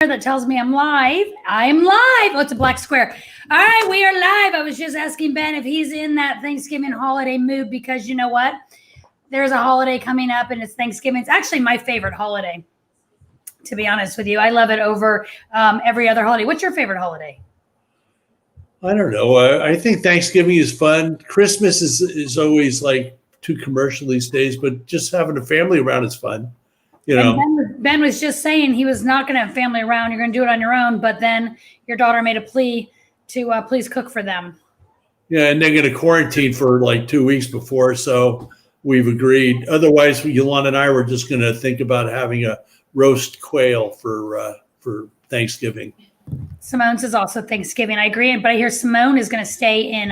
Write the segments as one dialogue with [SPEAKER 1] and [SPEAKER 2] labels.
[SPEAKER 1] that tells me I'm live. I am live. Oh, it's a black square. All right, we are live. I was just asking Ben if he's in that Thanksgiving holiday mood because you know what? There's a holiday coming up and it's Thanksgiving. It's actually my favorite holiday, to be honest with you. I love it over every other holiday. What's your favorite holiday?
[SPEAKER 2] I don't know. I think Thanksgiving is fun. Christmas is always like too commercial these days, but just having a family around is fun. You know,
[SPEAKER 1] Ben was just saying he was not going to have family around. You're going to do it on your own. But then your daughter made a plea to please cook for them.
[SPEAKER 2] Yeah, and they're going to quarantine for like 2 weeks before, so we've agreed. Otherwise, Yolanda and I were just going to think about having a roast quail for Thanksgiving.
[SPEAKER 1] Simone's is also Thanksgiving. I agree, but I hear Simone is going to stay in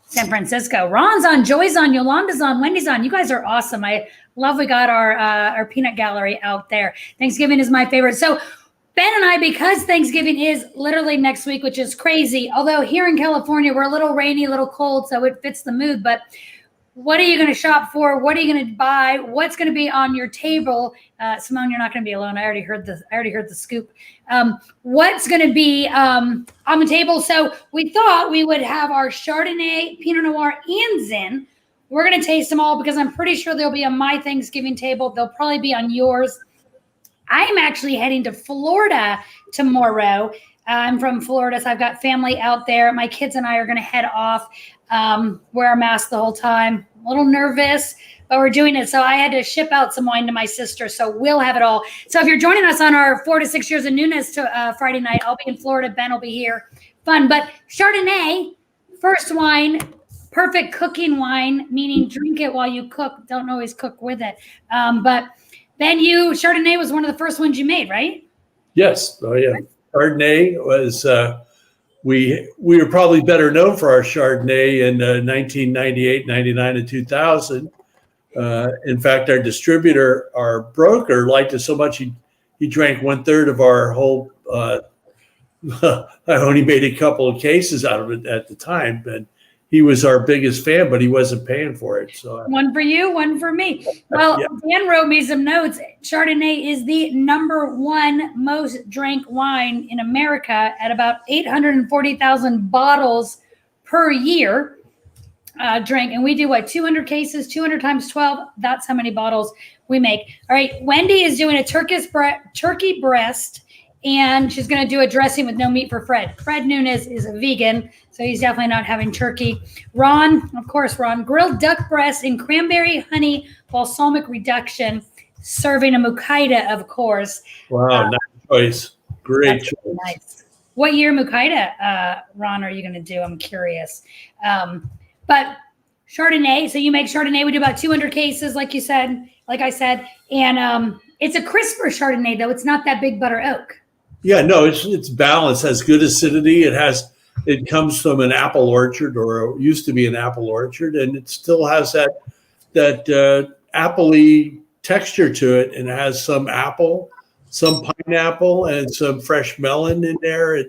[SPEAKER 1] San Francisco. Ron's on, Joy's on, Yolanda's on, Wendy's on. You guys are awesome. I love we got our peanut gallery out there. Thanksgiving is my favorite. So Ben and I, because Thanksgiving is literally next week, which is crazy, although here in California, we're a little rainy, a little cold, so it fits the mood. But what are you going to shop for? What are you going to buy? What's going to be on your table? Simone, you're not going to be alone. I already heard the scoop. What's going to be on the table? So we thought we would have our Chardonnay, Pinot Noir, and Zin. We're going to taste them all because I'm pretty sure they'll be on my Thanksgiving table. They'll probably be on yours. I am actually heading to Florida tomorrow. I'm from Florida, so I've got family out there. My kids and I are going to head off, wear a mask the whole time. A little nervous, but we're doing it. So I had to ship out some wine to my sister, so we'll have it all. So if you're joining us on our 4 to 6 years of newness to Friday night, I'll be in Florida. Ben will be here. Fun. But Chardonnay, first wine, perfect cooking wine, meaning drink it while you cook. Don't always cook with it. But Ben, Chardonnay was one of the first ones you made, right?
[SPEAKER 2] Yes. Oh, yeah. Chardonnay was, we were probably better known for our Chardonnay in 1998, 99, and 2000. In fact, our distributor, our broker, liked it so much he drank 1/3 of our whole. I only made a couple of cases out of it at the time, but he was our biggest fan, but he wasn't paying for it. So
[SPEAKER 1] one for you, one for me. Well, yeah. Dan wrote me some notes. Chardonnay is the #1 most drank wine in America at about 840,000 bottles per year drank. And we do 200 cases, 200 times 12. That's how many bottles we make. All right. Wendy is doing a turkey breast, and she's going to do a dressing with no meat for Fred. Fred Nunes is a vegan, so he's definitely not having turkey. Ron, grilled duck breast in cranberry, honey, balsamic reduction, serving a mukaida, of course.
[SPEAKER 2] Wow, nice choice. Great choice.
[SPEAKER 1] Really nice. What year mukaida, Ron, are you going to do? I'm curious. But Chardonnay, so you make Chardonnay. We do about 200 cases, like I said. And it's a crisper Chardonnay, though. It's not that big butter oak.
[SPEAKER 2] Yeah, no, it's balanced, has good acidity. It comes from an apple orchard, or used to be an apple orchard, and it still has that appley texture to it, and it has some apple, some pineapple, and some fresh melon in there,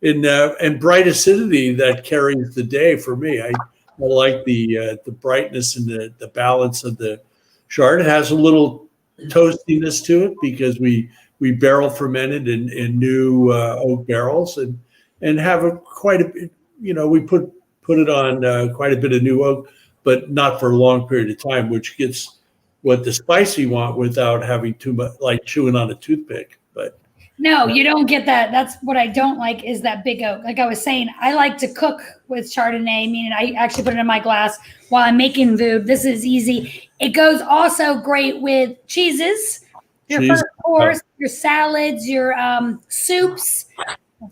[SPEAKER 2] and bright acidity that carries the day for me. I like the brightness and the balance of the Chard. It has a little toastiness to it because we barrel fermented in new oak barrels and have quite a bit, we put it on quite a bit of new oak, but not for a long period of time, which gets what the spice you want without having too much, like chewing on a toothpick. But
[SPEAKER 1] no, you don't get that. That's what I don't like, is that big oak. Like I was saying, I like to cook with Chardonnay, meaning I actually put it in my glass while I'm making food. This is easy. It goes also great with cheeses, your first course, your salads, your soups.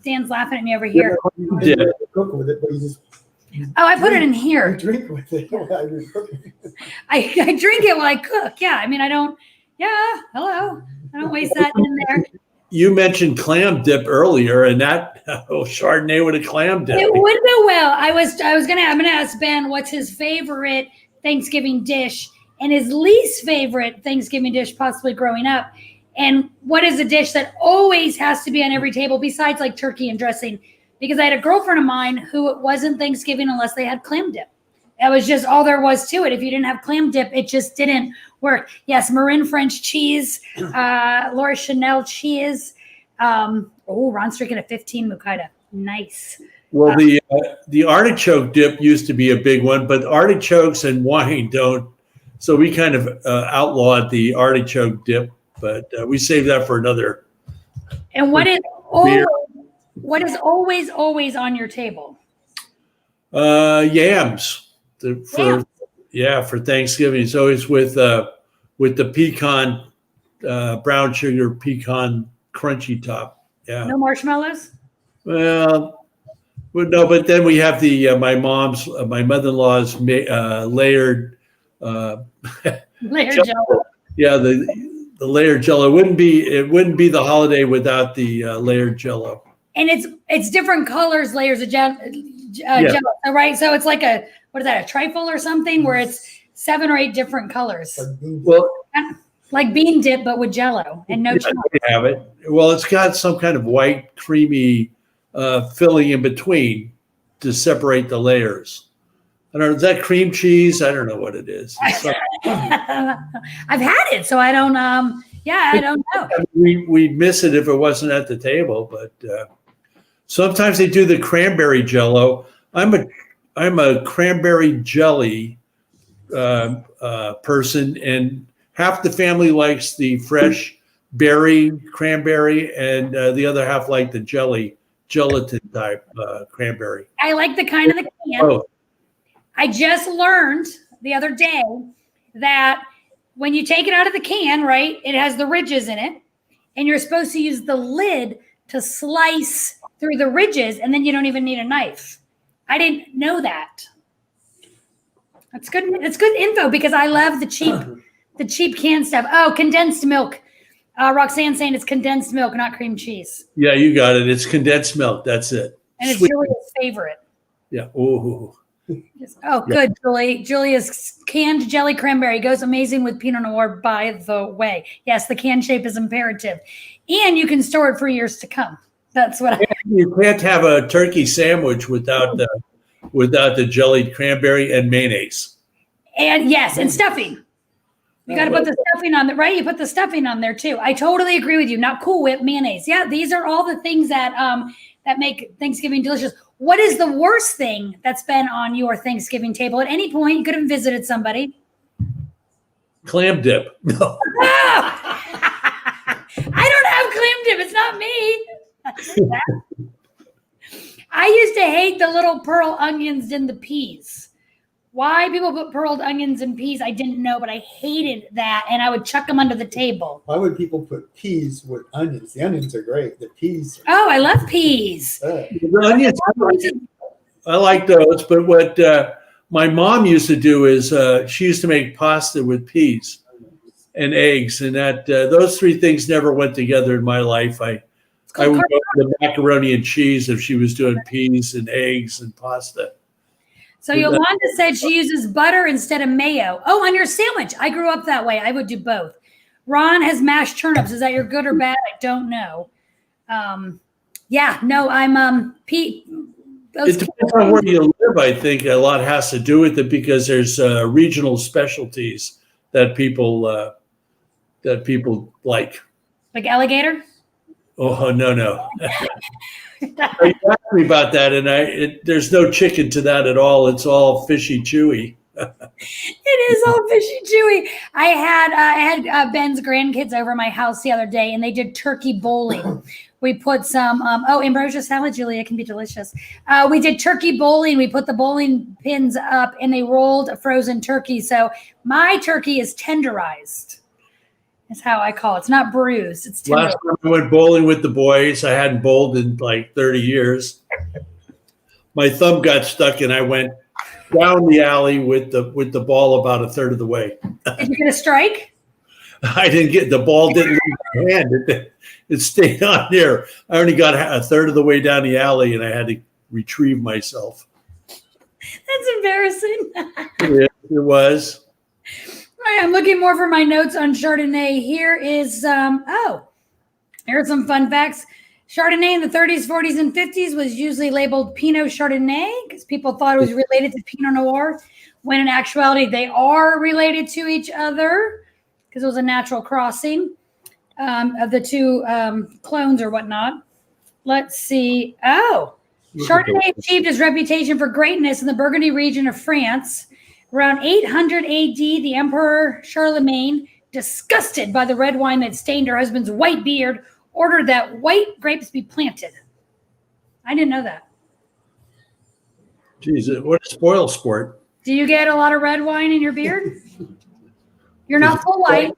[SPEAKER 1] Dan's laughing at me over here.
[SPEAKER 3] Yeah. Cook with it, but you just.
[SPEAKER 1] Oh, I put it in here.
[SPEAKER 3] Drink with it while you're cooking.
[SPEAKER 1] I drink it while I cook. Yeah, I mean, I don't. Yeah, hello. I don't waste that in there.
[SPEAKER 2] You mentioned clam dip earlier, and that Chardonnay with a clam dip.
[SPEAKER 1] It would go well. I'm gonna ask Ben what's his favorite Thanksgiving dish and his least favorite Thanksgiving dish, possibly growing up. And what is a dish that always has to be on every table besides like turkey and dressing? Because I had a girlfriend of mine who it wasn't Thanksgiving unless they had clam dip. That was just all there was to it. If you didn't have clam dip, it just didn't work. Yes, Marin French cheese, Laura Chanel cheese. Ron's drinking a 15 Mukaida. Nice.
[SPEAKER 2] Well, the artichoke dip used to be a big one, but artichokes and wine don't. So we kind of outlawed the artichoke dip, but we saved that for another.
[SPEAKER 1] And what is always on your table?
[SPEAKER 2] Yams. For Thanksgiving. It's always with the pecan, brown sugar pecan crunchy top. Yeah.
[SPEAKER 1] No marshmallows?
[SPEAKER 2] Well, no, but then we have the my mother-in-law's layered
[SPEAKER 1] Layered Jello.
[SPEAKER 2] Yeah, the layered Jello. It wouldn't be the holiday without the layered Jello.
[SPEAKER 1] And it's different colors, layers of Jello, right? So it's like a trifle or something where it's 7 or 8 different colors.
[SPEAKER 2] Well,
[SPEAKER 1] like bean dip, but with Jello and no Jello.
[SPEAKER 2] We have it. Well, it's got some kind of white, creamy filling in between to separate the layers. I don't know. Is that cream cheese? I don't know what it is.
[SPEAKER 1] I've had it, so I don't. I don't know.
[SPEAKER 2] We'd miss it if it wasn't at the table, but sometimes they do the cranberry Jello. I'm a cranberry jelly person, and half the family likes the fresh berry cranberry, and the other half like the gelatin type cranberry.
[SPEAKER 1] I like the kind of the can.
[SPEAKER 2] Oh.
[SPEAKER 1] I just learned the other day that when you take it out of the can, right, it has the ridges in it, and you're supposed to use the lid to slice through the ridges, and then you don't even need a knife. I didn't know that. That's good. It's good info because I love the cheap canned stuff. Oh, condensed milk. Roxanne saying it's condensed milk, not cream cheese.
[SPEAKER 2] Yeah, you got it. It's condensed milk. That's it.
[SPEAKER 1] And it's Julia's favorite.
[SPEAKER 2] Yeah. Oh.
[SPEAKER 1] Oh, good, Julie. Julia's canned jelly cranberry goes amazing with Pinot Noir, by the way. Yes, the can shape is imperative. And you can store it for years to come. That's what
[SPEAKER 2] You can't have a turkey sandwich without the jellied cranberry and mayonnaise.
[SPEAKER 1] And yes, and stuffing. You got to put the stuffing on there, right? You put the stuffing on there too. I totally agree with you. Not Cool Whip, mayonnaise. Yeah, these are all the things that make Thanksgiving delicious. What is the worst thing that's been on your Thanksgiving table at any point? You could have visited somebody.
[SPEAKER 2] Clam dip. No.
[SPEAKER 1] I don't have clam dip. It's not me. I used to hate the little pearl onions in the peas. Why people put pearled onions in peas, I didn't know, but I hated that, and I would chuck them under the table.
[SPEAKER 3] Why would people put peas with onions? The onions are great. The peas.
[SPEAKER 1] Oh, I love peas.
[SPEAKER 2] The onions, I like those, but what my mom used to do is she used to make pasta with peas and eggs, and that those three things never went together in my life. I would go for the macaroni and cheese if she was doing peas and eggs and pasta.
[SPEAKER 1] So Yolanda said she uses butter instead of mayo. Oh, on your sandwich. I grew up that way. I would do both. Ron has mashed turnips. Is that your good or bad? I don't know. I'm Pete.
[SPEAKER 2] It depends on where you live. I think a lot has to do with it because there's regional specialties that people like.
[SPEAKER 1] Like alligator?
[SPEAKER 2] Oh no. You asked me about that, and there's no chicken to that at all. It's all fishy chewy.
[SPEAKER 1] It is all fishy chewy. I had Ben's grandkids over my house the other day, and they did turkey bowling. We put some ambrosia salad, Julia, can be delicious. We did turkey bowling. We put the bowling pins up, and they rolled a frozen turkey. So my turkey is tenderized. Is how I call it. It's not bruised. It's tenderized.
[SPEAKER 2] Last time I went bowling with the boys, I hadn't bowled in like 30 years. My thumb got stuck, and I went down the alley with the ball about a third of the way.
[SPEAKER 1] Did you get a strike?
[SPEAKER 2] I didn't get the ball. Didn't leave my hand. It stayed on there. I only got a third of the way down the alley, and I had to retrieve myself.
[SPEAKER 1] That's embarrassing.
[SPEAKER 2] It was.
[SPEAKER 1] All right, I'm looking more for my notes on Chardonnay. Here is here are some fun facts. Chardonnay in the 30s, 40s, and 50s was usually labeled Pinot Chardonnay because people thought it was related to Pinot Noir, when in actuality they are related to each other because it was a natural crossing. of the two clones or whatnot. Let's see. Oh, Chardonnay achieved its reputation for greatness in the Burgundy region of France. Around 800 AD, the Emperor Charlemagne, disgusted by the red wine that stained her husband's white beard, ordered that white grapes be planted. I didn't know that.
[SPEAKER 2] Jeez, what a spoil sport.
[SPEAKER 1] Do you get a lot of red wine in your beard? You're not full white.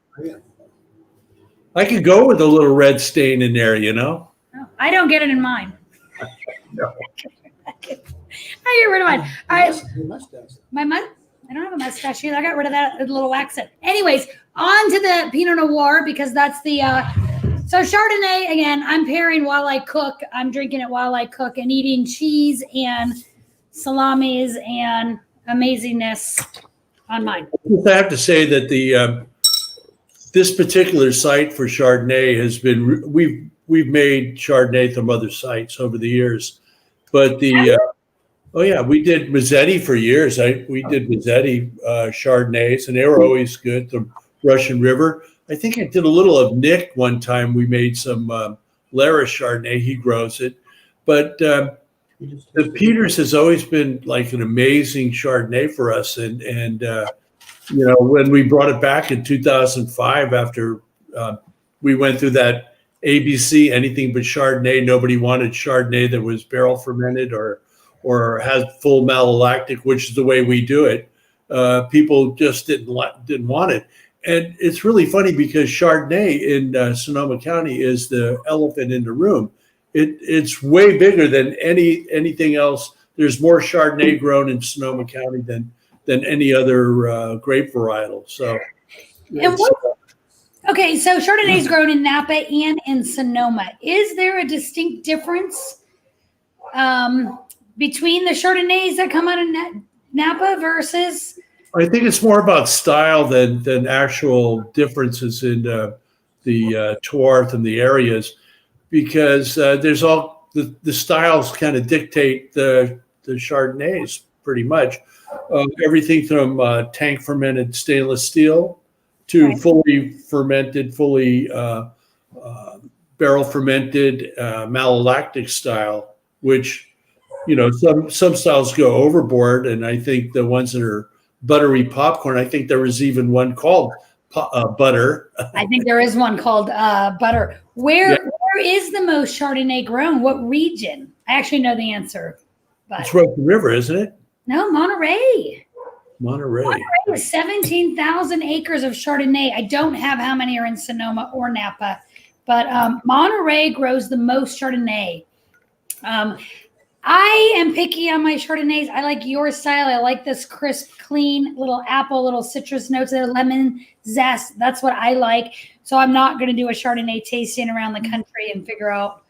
[SPEAKER 2] I could go with a little red stain in there, you know?
[SPEAKER 1] No, I don't get it in mine.
[SPEAKER 2] No.
[SPEAKER 1] I get rid of mine. All right.
[SPEAKER 3] Your mustache.
[SPEAKER 1] I don't have a mustache either. I got rid of that little accent. Anyways, on to the Pinot Noir, because that's the so Chardonnay, again, I'm pairing while I cook. I'm drinking it while I cook and eating cheese and salamis and amazingness on mine.
[SPEAKER 2] I have to say that the this particular site for Chardonnay has been we've made Chardonnay from other sites over the years, but the oh yeah, we did Mazzetti for years. We did Mazzetti Chardonnays, and they were always good. The Russian River. I think I did a little of Nick one time. We made some Lara Chardonnay. He grows it, but the Peters has always been like an amazing Chardonnay for us. And you know, when we brought it back in 2005, after we went through that ABC, anything but Chardonnay, nobody wanted Chardonnay that was barrel fermented or had full malolactic, which is the way we do it. People just didn't want it. And it's really funny because Chardonnay in Sonoma County is the elephant in the room. It's way bigger than anything else. There's more Chardonnay grown in Sonoma County than any other grape varietal. So,
[SPEAKER 1] okay, so Chardonnay is grown in Napa and in Sonoma. Is there a distinct difference between the Chardonnays that come out of Napa versus?
[SPEAKER 2] I think it's more about style than actual differences in the terroir and the areas, because there's all the styles kind of dictate the Chardonnays pretty much. Everything from tank fermented stainless steel to fully fermented, fully barrel fermented malolactic style, which, you know, some styles go overboard, and I think the ones that are buttery popcorn, I think there was even one called butter.
[SPEAKER 1] I think there is one called butter. Where is the most Chardonnay grown? What region? I actually know the answer. But
[SPEAKER 2] it's Russian River, isn't it?
[SPEAKER 1] No, Monterey.
[SPEAKER 2] Monterey
[SPEAKER 1] is 17,000 acres of Chardonnay. I don't have how many are in Sonoma or Napa, but Monterey grows the most Chardonnay. I am picky on my Chardonnays. I like your style. I like this crisp, clean, little apple, little citrus notes there, lemon zest. That's what I like. So I'm not going to do a Chardonnay tasting around the country and figure out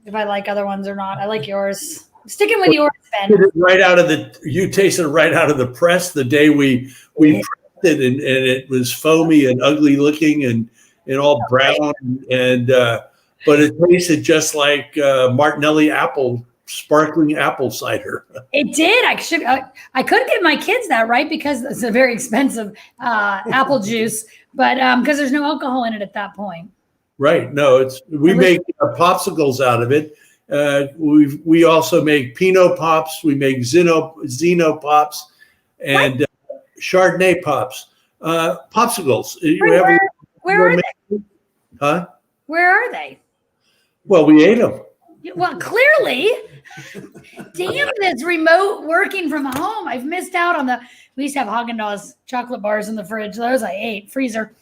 [SPEAKER 1] if I like other ones or not. I like yours. I'm sticking with yours, Ben.
[SPEAKER 2] You tasted it right out of the press the day we pressed it, and it was foamy and ugly looking and all brown, and but it tasted just like Martinelli apple. Sparkling apple cider.
[SPEAKER 1] It did. I could get my kids that, right, because it's a very expensive apple juice, but because there's no alcohol in it at that point.
[SPEAKER 2] Right. No, we make popsicles out of it. We also make Pinot pops. We make Zeno pops and Chardonnay pops. Popsicles.
[SPEAKER 1] Where are they?
[SPEAKER 2] Huh?
[SPEAKER 1] Where are they?
[SPEAKER 2] Well, we ate them.
[SPEAKER 1] Well, clearly, damn this remote working from home. I've missed out on we used to have Haagen-Dazs chocolate bars in the fridge. Those I ate, freezer.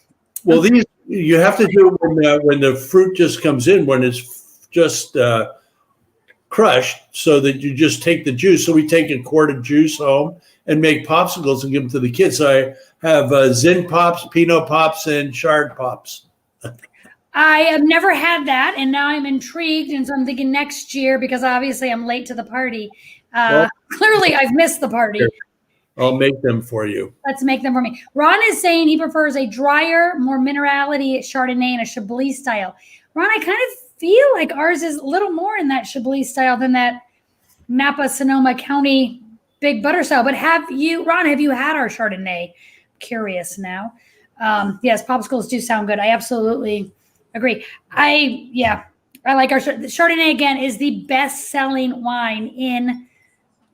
[SPEAKER 2] Well, these you have to do when the fruit just comes in, when it's just crushed, so that you just take the juice. So we take a quart of juice home and make popsicles and give them to the kids. So I have Zin pops, Pinot pops, and Chard pops.
[SPEAKER 1] I have never had that, and now I'm intrigued, and so I'm thinking next year, because obviously I'm late to the party. Clearly, I've missed the party.
[SPEAKER 2] I'll make them for you.
[SPEAKER 1] Let's make them for me. Ron is saying he prefers a drier, more minerality Chardonnay in a Chablis style. Ron, I kind of feel like ours is a little more in that Chablis style than that Napa, Sonoma County big butter style. But Ron, have you had our Chardonnay? Curious now. Yes, popsicles do sound good. I absolutely Agree. I like our Chardonnay again is the best selling wine in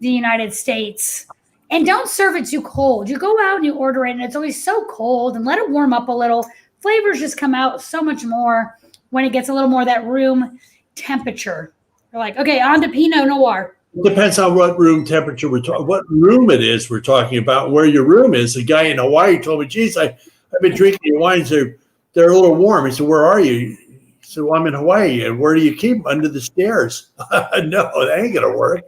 [SPEAKER 1] the United States. And don't serve it too cold. You go out and you order it and it's always so cold, and let it warm up a little. Flavors just come out so much more when it gets a little more of that room temperature. You're like, okay, on to Pinot Noir.
[SPEAKER 2] It depends on what room temperature what room it is we're talking about, where your room is. A guy in Hawaii told me, geez, I've been drinking your wines. They're a little warm. He said, where are you? He said, well, I'm in Hawaii. And where do you keep them? Under the stairs. No, that ain't going to work.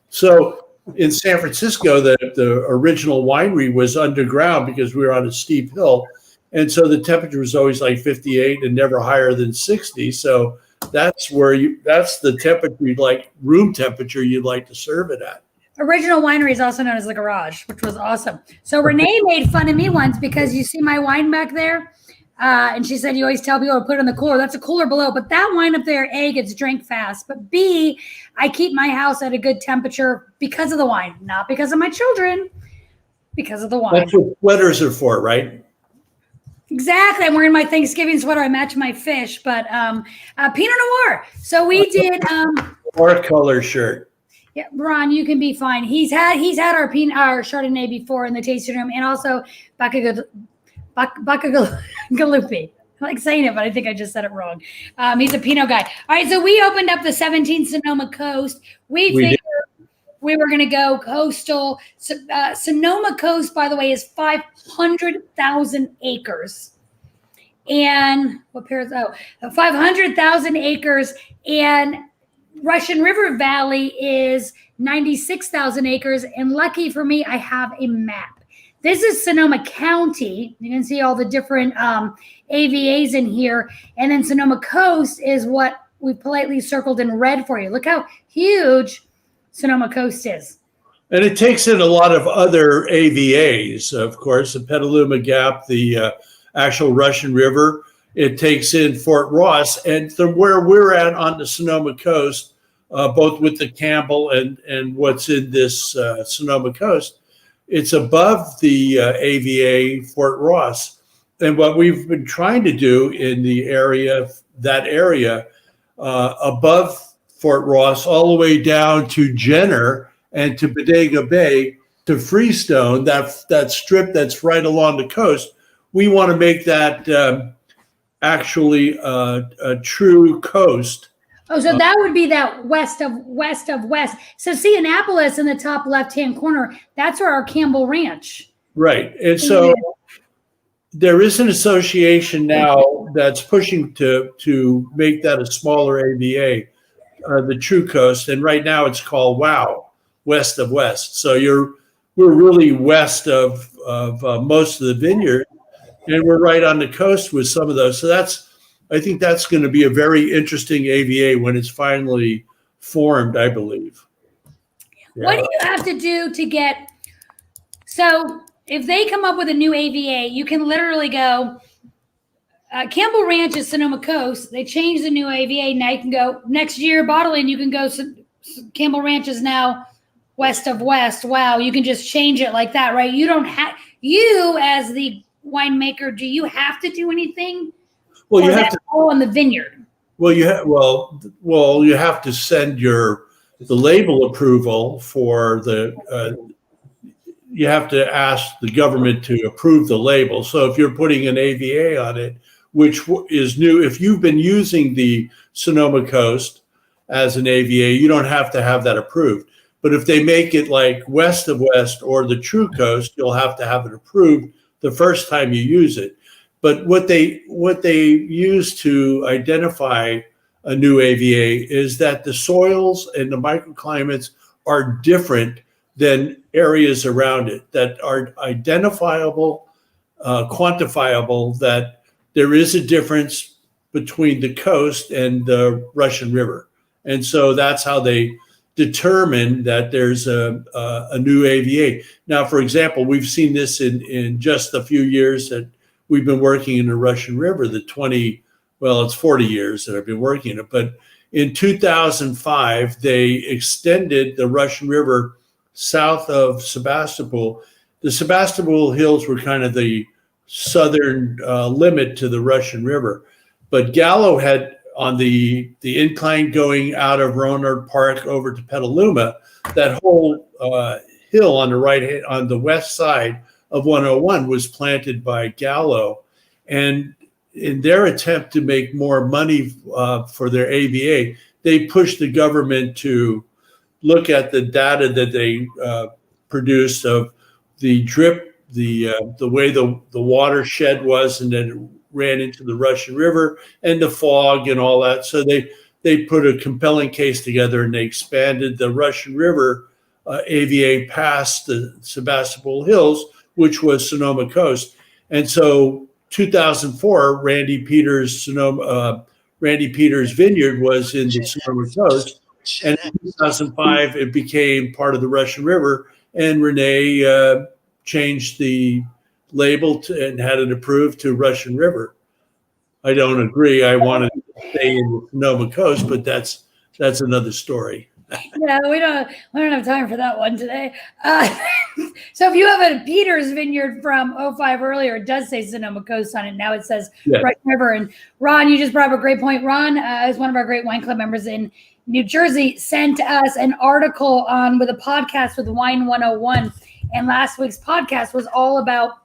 [SPEAKER 2] So in San Francisco, the original winery was underground because we were on a steep hill. And so the temperature was always like 58 and never higher than 60. So that's the temperature you'd like, room temperature you'd like to serve it at.
[SPEAKER 1] Original winery is also known as the garage, which was awesome. So Renee made fun of me once because you see my wine back there. And she said, you always tell people to put it in the cooler. That's a cooler below. But that wine up there, A, gets drank fast. But B, I keep my house at a good temperature because of the wine, not because of my children, because of the wine.
[SPEAKER 2] That's what sweaters are for, right?
[SPEAKER 1] Exactly. I'm wearing my Thanksgiving sweater. I match my fish. But Pinot Noir. So we did.
[SPEAKER 2] Or color shirt.
[SPEAKER 1] Yeah, Ron, you can be fine. He's had our Chardonnay before in the tasting room, and also Bacagalupi. I like saying it, but I think I just said it wrong. He's a Pinot guy. All right, so we opened up the 17th Sonoma Coast. We figured we were going to go coastal. Sonoma Coast, by the way, is 500,000 acres. And what pairs? 500,000 acres. And Russian River Valley is 96,000 acres. And lucky for me, I have a map. This is Sonoma County. You can see all the different AVAs in here. And then Sonoma Coast is what we politely circled in red for you. Look how huge Sonoma Coast is.
[SPEAKER 2] And it takes in a lot of other AVAs, of course, the Petaluma Gap, the actual Russian River. It takes in Fort Ross. And from where we're at on the Sonoma Coast, both with the Campbell and what's in this Sonoma Coast, it's above the AVA Fort Ross. And what we've been trying to do in the area, above Fort Ross, all the way down to Jenner and to Bodega Bay, to Freestone, that strip that's right along the coast, we want to make that actually a true coast.
[SPEAKER 1] Oh, so that would be that west of west. So see Annapolis in the top left-hand corner, that's where our Campbell Ranch.
[SPEAKER 2] Right. And so there is an association now that's pushing to make that a smaller AVA, the True Coast. And right now it's called WOW, West of West. So we're really west of most of the vineyard, and we're right on the coast with some of those. So I think that's going to be a very interesting AVA when it's finally formed, I believe. Yeah.
[SPEAKER 1] What do you have to do to get? So if they come up with a new AVA, you can literally go, Campbell Ranch is Sonoma Coast. They changed the new AVA. Now you can go next year bottling. You can go, Campbell Ranch is now West of West. Wow. You can just change it like that, right? You don't have, you as the winemaker, do you have to do anything?
[SPEAKER 2] Well, you have to
[SPEAKER 1] all on the vineyard.
[SPEAKER 2] Well, you have to send the label approval for you have to ask the government to approve the label. So if you're putting an AVA on it, which is new, if you've been using the Sonoma Coast as an AVA, you don't have to have that approved. But if they make it like West of West or the True Coast, you'll have to have it approved the first time you use it. But what they use to identify a new AVA is that the soils and the microclimates are different than areas around it, that are identifiable, quantifiable, that there is a difference between the coast and the Russian River. And so that's how they determine that there's a new AVA. Now, for example, we've seen this in just a few years that we've been working in the Russian River, it's 40 years that I've been working in it. But in 2005, they extended the Russian River south of Sebastopol. The Sebastopol Hills were kind of the southern limit to the Russian River. But Gallo had on the incline going out of Roanoke Park over to Petaluma, that whole hill on the on the west side of 101 was planted by Gallo, and in their attempt to make more money for their AVA, they pushed the government to look at the data that they produced of the drip, the way the watershed was, and then it ran into the Russian River and the fog and all that. So they put a compelling case together, and they expanded the Russian River AVA past the Sebastopol Hills, which was Sonoma Coast. And so 2004, Randy Peters' vineyard was in the Sonoma Coast. And in 2005, it became part of the Russian River, and Renee changed the label and had it approved to Russian River. I don't agree. I wanted to stay in the Sonoma Coast, but that's another story.
[SPEAKER 1] Yeah, we don't have time for that one today. So if you have a Peters vineyard from 05 earlier, it does say Sonoma Coast on it. Now it says Russian River. And Ron, you just brought up a great point. Ron is one of our great wine club members in New Jersey, sent us an article with a podcast with Wine 101. And last week's podcast was all about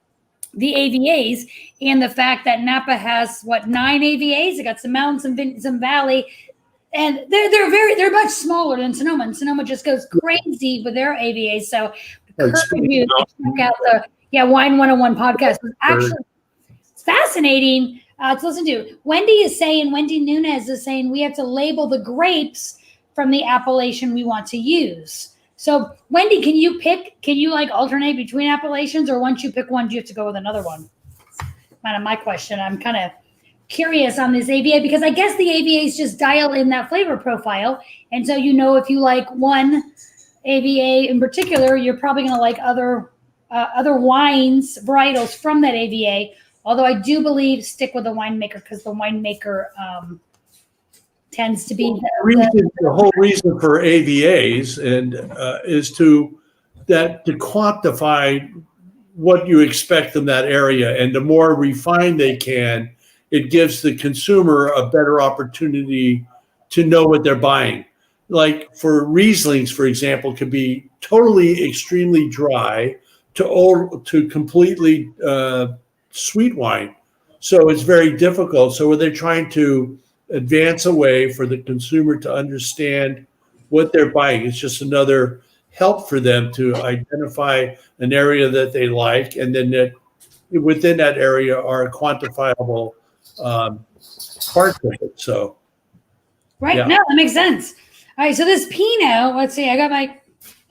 [SPEAKER 1] the AVAs and the fact that Napa has 9 AVAs. It got some mountains, some valley, and they're much smaller than Sonoma. And Sonoma just goes crazy with their AVAs. So I encourage you to check out the Wine 101 podcast. It's fascinating to listen to. Wendy Nunez is saying we have to label the grapes from the appellation we want to use. So, Wendy, can you alternate between appellations, or once you pick one, do you have to go with another one? Kind of my question. I'm kind of curious on this AVA, because I guess the AVAs just dial in that flavor profile. And so, if you like one AVA in particular, you're probably going to like other wines, varietals from that AVA. Although I do believe stick with the winemaker, because the winemaker tends to be
[SPEAKER 2] the whole reason for AVAs is to quantify what you expect in that area, and the more refined they can, it gives the consumer a better opportunity to know what they're buying. Like for Rieslings, for example, could be totally extremely dry to completely sweet wine. So it's very difficult. So they're trying to advance a way for the consumer to understand what they're buying. It's just another help for them to identify an area that they like, and then within that area are quantifiable parts of it. So,
[SPEAKER 1] right, yeah. No, that makes sense. All right, so this Pinot, let's see, oh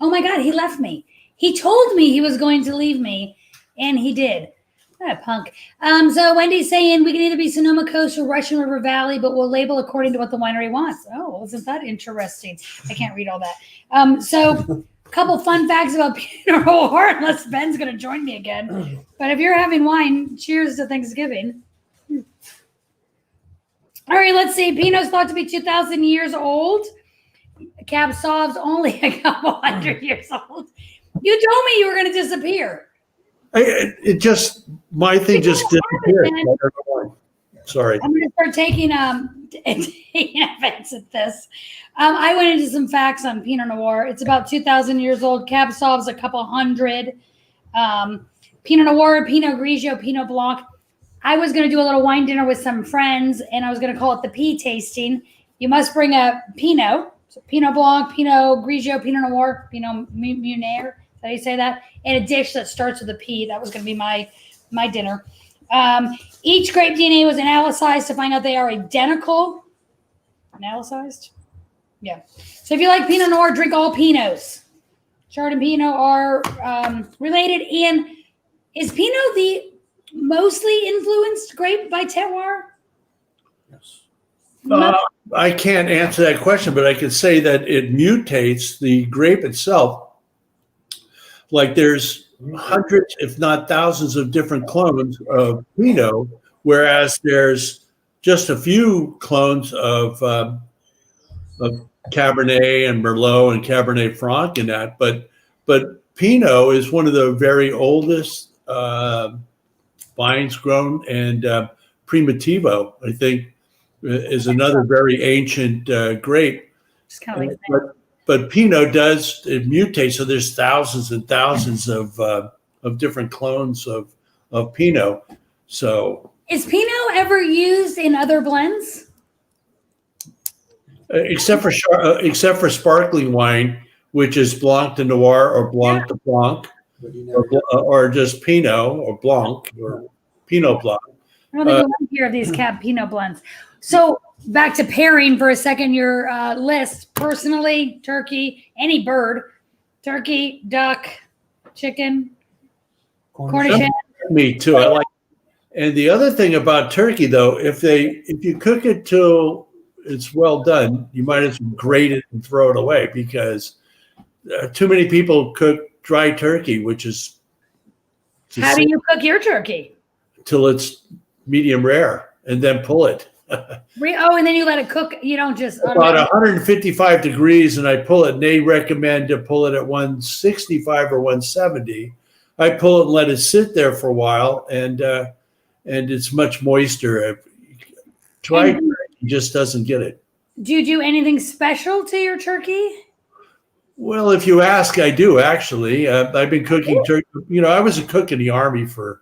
[SPEAKER 1] my God, he left me. He told me he was going to leave me, and he did. What a punk. So Wendy's saying we can either be Sonoma Coast or Russian River Valley, but we'll label according to what the winery wants. Oh, isn't that interesting? I can't read all that. So a couple fun facts about Pinot Noir, unless Ben's going to join me again. But if you're having wine, cheers to Thanksgiving. All right, let's see. Pinot's thought to be 2,000 years old. Cab Sauv's only a couple hundred years old. You told me you were going to disappear.
[SPEAKER 2] My thing just disappeared. Sorry.
[SPEAKER 1] I'm going to start taking offense at this. I went into some facts on Pinot Noir. It's about 2,000 years old. Cab Sauv's a couple hundred. Pinot Noir, Pinot Grigio, Pinot Blanc. I was going to do a little wine dinner with some friends, and I was going to call it the P tasting. You must bring a Pinot. So Pinot Blanc, Pinot Grigio, Pinot Noir, Pinot Meunier. How do you say that? And a dish that starts with a P. That was going to be my dinner. Each grape DNA was analyzed to find out they are identical. Analyzed? Yeah. So if you like Pinot Noir, drink all Pinots. Chard and Pinot are related. And is Pinot the mostly influenced grape by terroir?
[SPEAKER 3] Yes.
[SPEAKER 2] I can't answer that question, but I can say that it mutates the grape itself. Like there's hundreds, if not thousands, of different clones of Pinot, whereas there's just a few clones of Cabernet and Merlot and Cabernet Franc in that. But Pinot is one of the very oldest vines grown, and Primitivo, I think, is another very ancient grape.
[SPEAKER 1] Just kind of like
[SPEAKER 2] But Pinot it mutates, so there's thousands and thousands of different clones of Pinot. So
[SPEAKER 1] is Pinot ever used in other blends?
[SPEAKER 2] Except for sparkling wine, which is Blanc de Noir or Blanc de Blanc, or just Pinot or Blanc or Pinot Blanc.
[SPEAKER 1] I don't think we'll hear of these Cab Pinot blends. So back to pairing for a second, your list. Personally, turkey, any bird, turkey, duck, chicken, Cornish hen.
[SPEAKER 2] Me too. I like. And the other thing about turkey, though, if you cook it till it's well done, you might as well grate it and throw it away, because too many people cook dry turkey, which is.
[SPEAKER 1] How do you cook your turkey?
[SPEAKER 2] Till it's medium rare, and then pull it.
[SPEAKER 1] And then you let it cook. You don't just
[SPEAKER 2] about 155 degrees, and I pull it. And they recommend to pull it at 165 or 170. I pull it and let it sit there for a while, and it's much moister. Dry turkey just doesn't get it.
[SPEAKER 1] Do you do anything special to your turkey?
[SPEAKER 2] Well, if you ask, I do actually. I've been cooking turkey. I was a cook in the Army for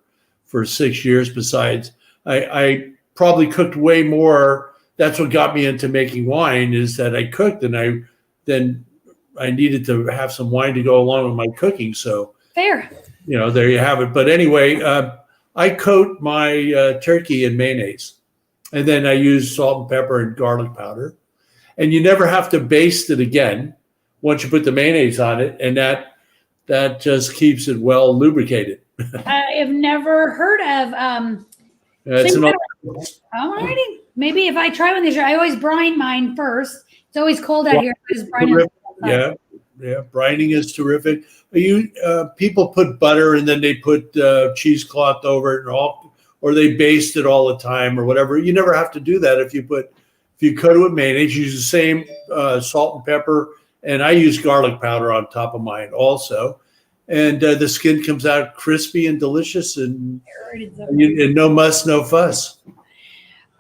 [SPEAKER 2] 6 years. Besides, I probably cooked way more. That's what got me into making wine, is that I cooked, and I needed to have some wine to go along with my cooking. So
[SPEAKER 1] fair.
[SPEAKER 2] There you have it. But anyway, I coat my turkey in mayonnaise, and then I use salt and pepper and garlic powder. And you never have to baste it again once you put the mayonnaise on it, and that just keeps it well lubricated.
[SPEAKER 1] I have never heard of. Alrighty. Maybe if I try one this year, I always brine mine first. It's always cold out here.
[SPEAKER 2] Yeah, brining is terrific. People put butter and then they put cheesecloth over it, or they baste it all the time or whatever. You never have to do that if you coat it with mayonnaise. Use the same salt and pepper, and I use garlic powder on top of mine also. And the skin comes out crispy and delicious, and no muss, no fuss.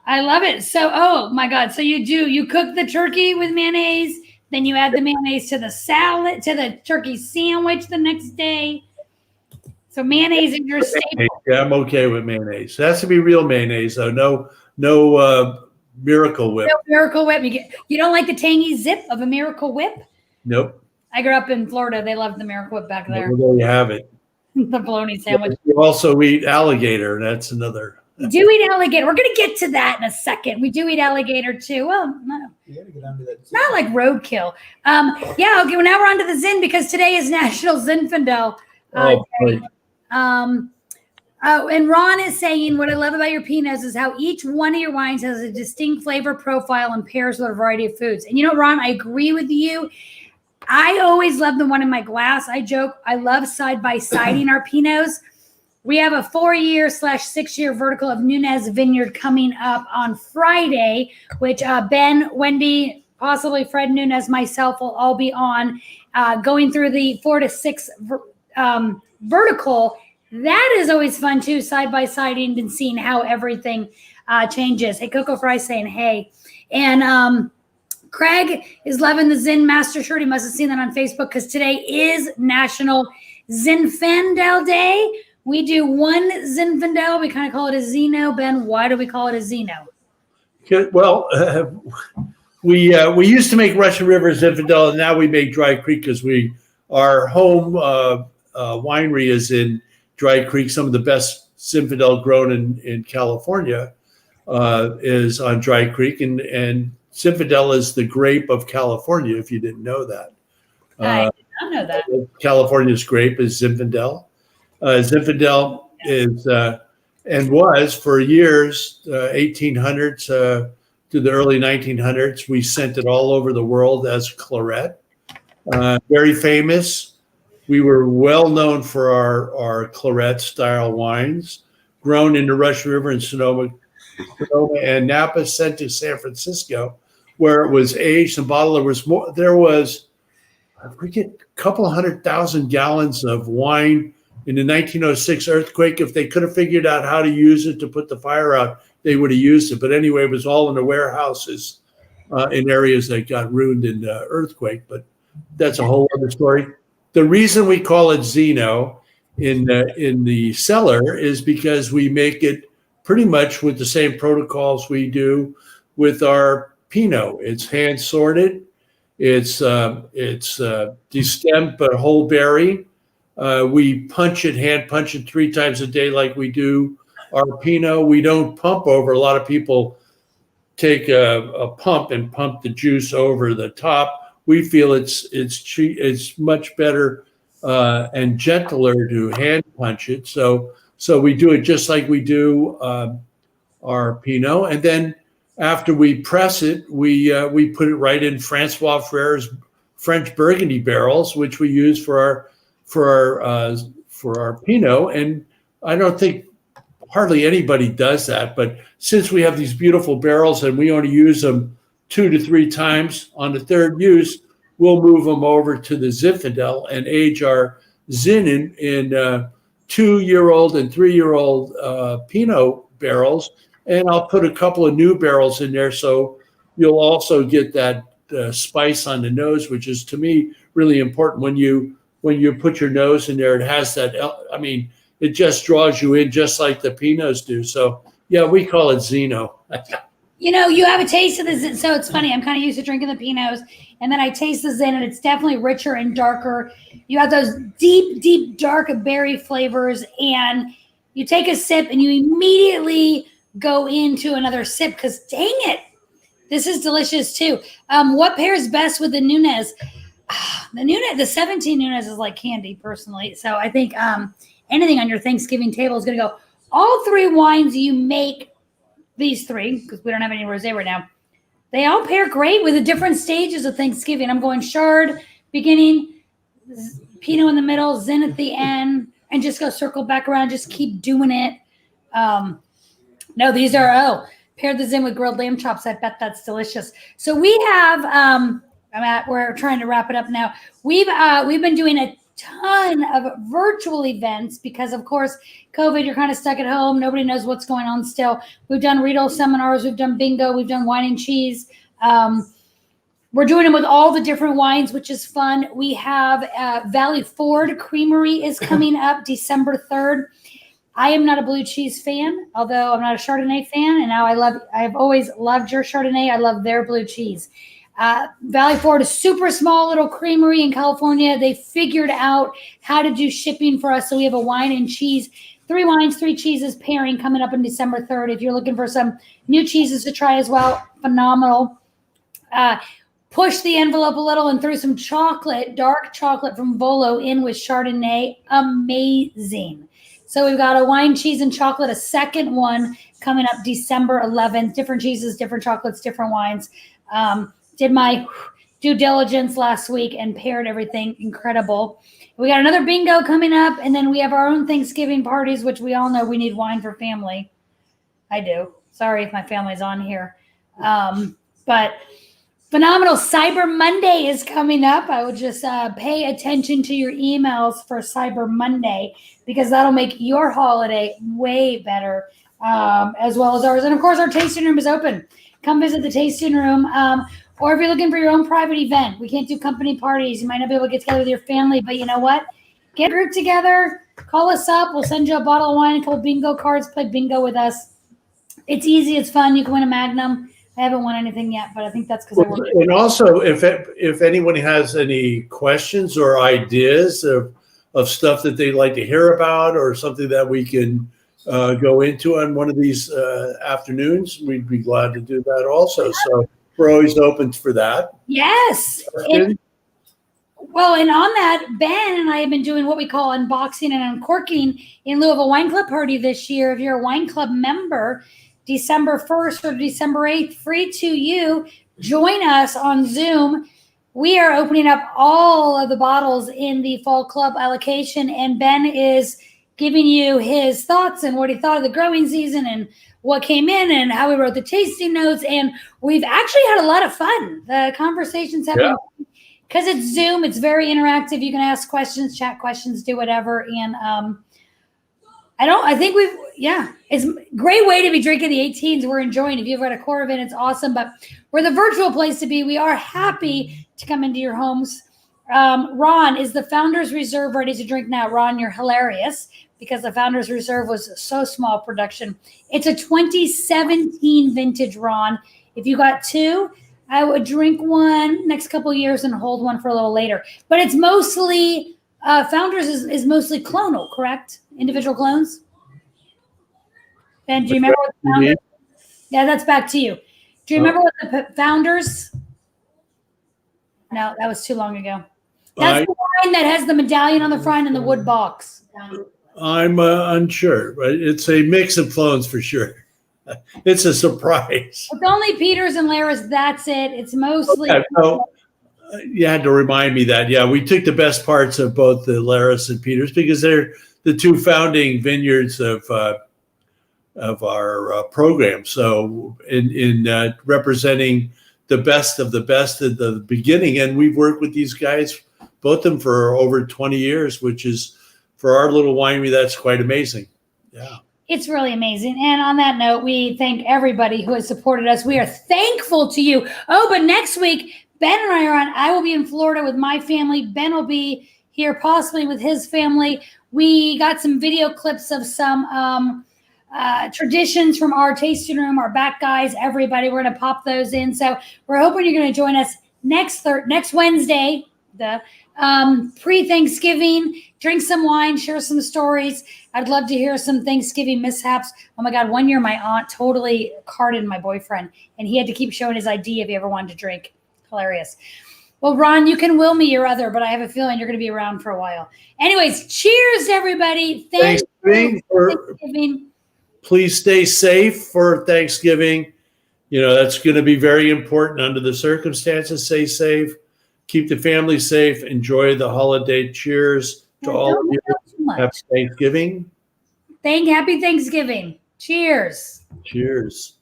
[SPEAKER 1] I love it. So, oh my God. So you cook the turkey with mayonnaise, then you add the mayonnaise to the salad, to the turkey sandwich the next day. So mayonnaise is your staple.
[SPEAKER 2] Yeah, I'm okay with mayonnaise. It has to be real mayonnaise, though. No Miracle Whip.
[SPEAKER 1] No Miracle Whip. You don't like the tangy zip of a Miracle Whip?
[SPEAKER 2] Nope.
[SPEAKER 1] I grew up in Florida. They loved the Miracle Whip back there.
[SPEAKER 2] Well, there you have it.
[SPEAKER 1] The bologna sandwich.
[SPEAKER 2] You also eat alligator. That's another.
[SPEAKER 1] We do eat alligator. We're going to get to that in a second. We do eat alligator too. Well, no.
[SPEAKER 3] You gotta get onto that.
[SPEAKER 1] Not like roadkill. Yeah, okay. Well, now we're on to the Zin, because today is National Zinfandel Day. And Ron is saying, what I love about your Pinots is how each one of your wines has a distinct flavor profile and pairs with a variety of foods. And Ron, I agree with you. I always love the one in my glass. I joke, I love side-by-siding our Pinots. We have a 4-year/6 year vertical of Nunez Vineyard coming up on Friday, which Ben, Wendy, possibly Fred Nunez, myself will all be on, going through the 4 to 6 vertical. That is always fun too, side-by-siding and seeing how everything changes. Hey, Coco Fry saying hey. And Craig is loving the Zin Master shirt. He must have seen that on Facebook, because today is National Zinfandel Day. We do one Zinfandel. We kind of call it a Zino. Ben, why do we call it a Zino?
[SPEAKER 2] Well, we used to make Russian River Zinfandel, and now we make Dry Creek, because our home winery is in Dry Creek. Some of the best Zinfandel grown in California is on Dry Creek, and Zinfandel is the grape of California, if you didn't know that.
[SPEAKER 1] I did not know that.
[SPEAKER 2] California's grape is Zinfandel. Zinfandel is and was for years, 1800s to the early 1900s. We sent it all over the world as claret. Very famous. We were well known for our claret style wines, grown in the Russian River in Sonoma and Napa, sent to San Francisco, where it was aged and bottled. There was I forget, a couple 100,000 gallons of wine in the 1906 earthquake. If they could have figured out how to use it to put the fire out, they would have used it. But anyway, it was all in the warehouses in areas that got ruined in the earthquake. But that's a whole other story. The reason we call it Zino in the cellar is because we make it pretty much with the same protocols we do with our Pinot. It's hand sorted. It's destemmed but whole berry. We hand punch it 3 times a day like we do our Pinot. We don't pump over. A lot of people take a pump and pump the juice over the top. We feel it's much better and gentler to hand punch it. So we do it just like we do our Pinot, and then after we press it, we put it right in Francois Frere's French Burgundy barrels, which we use for our Pinot. And I don't think hardly anybody does that, but since we have these beautiful barrels and we only use them 2 to 3 times, on the third use, we'll move them over to the Zinfandel and age our Zin in 2-year-old and 3-year-old Pinot barrels. And I'll put a couple of new barrels in there, so you'll also get that spice on the nose, which is, to me, really important. When you put your nose in there, it has that. I mean, it just draws you in, just like the Pinots do. So yeah, we call it Zino.
[SPEAKER 1] You have a taste of the Zin. So it's funny. I'm kind of used to drinking the Pinots, and then I taste the Zin, and it's definitely richer and darker. You have those deep, deep, dark berry flavors, and you take a sip, and you immediately go into another sip because, dang it, this is delicious too. What pairs best with the Nunez? The 17 Nunez is like candy, personally. So I think anything on your Thanksgiving table is going to go. All 3 wines you make, these 3, because we don't have any rosé right now, they all pair great with the different stages of Thanksgiving. I'm going Chard beginning, Pinot in the middle, Zin at the end, and just go circle back around. Just keep doing it. No, these are, pair the Zin with grilled lamb chops. I bet that's delicious. So we have, we're trying to wrap it up now. We've been doing a ton of virtual events because, of course, COVID, you're kind of stuck at home. Nobody knows what's going on still. We've done Riedel seminars. We've done bingo. We've done wine and cheese. We're doing them with all the different wines, which is fun. We have Valley Ford Creamery is coming up December 3rd. I am not a blue cheese fan, although I'm not a Chardonnay fan. And now I've always loved your Chardonnay. I love their blue cheese. Valley Ford is a super small little creamery in California. They figured out how to do shipping for us. So we have a wine and cheese, 3 wines, 3 cheeses pairing coming up on December 3rd. If you're looking for some new cheeses to try as well, phenomenal. Push the envelope a little and threw some chocolate, dark chocolate from Volo in with Chardonnay. Amazing. So we've got a wine, cheese, and chocolate, a second one coming up December 11th. Different cheeses, different chocolates, different wines. Did my due diligence last week and paired everything incredible. We got another bingo coming up, and then we have our own Thanksgiving parties, which we all know we need wine for family. I do. Sorry if my family's on here. But phenomenal. Cyber Monday is coming up. I would just pay attention to your emails for Cyber Monday because that'll make your holiday way better, as well as ours. And, of course, our tasting room is open. Come visit the tasting room. Or if you're looking for your own private event, we can't do company parties. You might not be able to get together with your family, but you know what? Get a group together. Call us up. We'll send you a bottle of wine, a couple bingo cards. Play bingo with us. It's easy. It's fun. You can win a Magnum. I haven't won anything yet, but I think that's because I work.
[SPEAKER 2] And also, if anyone has any questions or ideas of stuff that they'd like to hear about or something that we can go into on one of these afternoons, we'd be glad to do that also. So we're always open for that.
[SPEAKER 1] Yes. And on that, Ben and I have been doing what we call unboxing and uncorking in lieu of a wine club party this year. If you're a wine club member, December 1st or December 8th, free to you. Join us on Zoom. We are opening up all of the bottles in the fall club allocation, and Ben is giving you his thoughts and what he thought of the growing season and what came in and how we wrote the tasting notes. And we've actually had a lot of fun. The conversations have been, because it's Zoom, it's very interactive. You can ask questions, chat questions, do whatever. And I think yeah, it's a great way to be drinking the 18s. We're enjoying. If you've got a core event, it's awesome. But we're the virtual place to be. We are happy to come into your homes. Ron, is the Founders Reserve ready to drink now? Ron, you're hilarious because the Founders Reserve was so small production. It's a 2017 vintage, Ron. If you got two, I would drink one next couple of years and hold one for a little later. But it's mostly, Founders is mostly clonal, correct? Individual clones? Ben, do you remember what the Founders? Yeah, that's back to you. Do you remember what the Founders? No, that was too long ago. That's the wine that has the medallion on the front and the wood box.
[SPEAKER 2] I'm unsure, but it's a mix of clones for sure. It's a surprise.
[SPEAKER 1] It's only Peters and Laris. That's it. It's mostly.
[SPEAKER 2] Okay, so you had to remind me that. Yeah, we took the best parts of both the Laris and Peters because they're the two founding vineyards of our program. So in representing the best of the best at the beginning, and we've worked with these guys, both of them, for over 20 years, which is, for our little winery, that's quite amazing. Yeah.
[SPEAKER 1] It's really amazing. And on that note, we thank everybody who has supported us. We are thankful to you. Oh, but next week, Ben and I are on. I will be in Florida with my family. Ben will be here possibly with his family. We got some video clips of some traditions from our tasting room, our back guys, everybody. We're going to pop those in. So we're hoping you're going to join us next Wednesday, pre-Thanksgiving. Drink some wine, share some stories. I'd love to hear some Thanksgiving mishaps. Oh my God, one year my aunt totally carded my boyfriend and he had to keep showing his ID if he ever wanted to drink. Hilarious. Well, Ron, you can will me your other, but I have a feeling you're going to be around for a while. Anyways, cheers, everybody. Thanksgiving.
[SPEAKER 2] Please stay safe for Thanksgiving. You know, that's going to be very important under the circumstances. Stay safe. Keep the family safe. Enjoy the holiday. Cheers to all of you. Happy Thanksgiving.
[SPEAKER 1] Happy Thanksgiving. Cheers.
[SPEAKER 2] Cheers.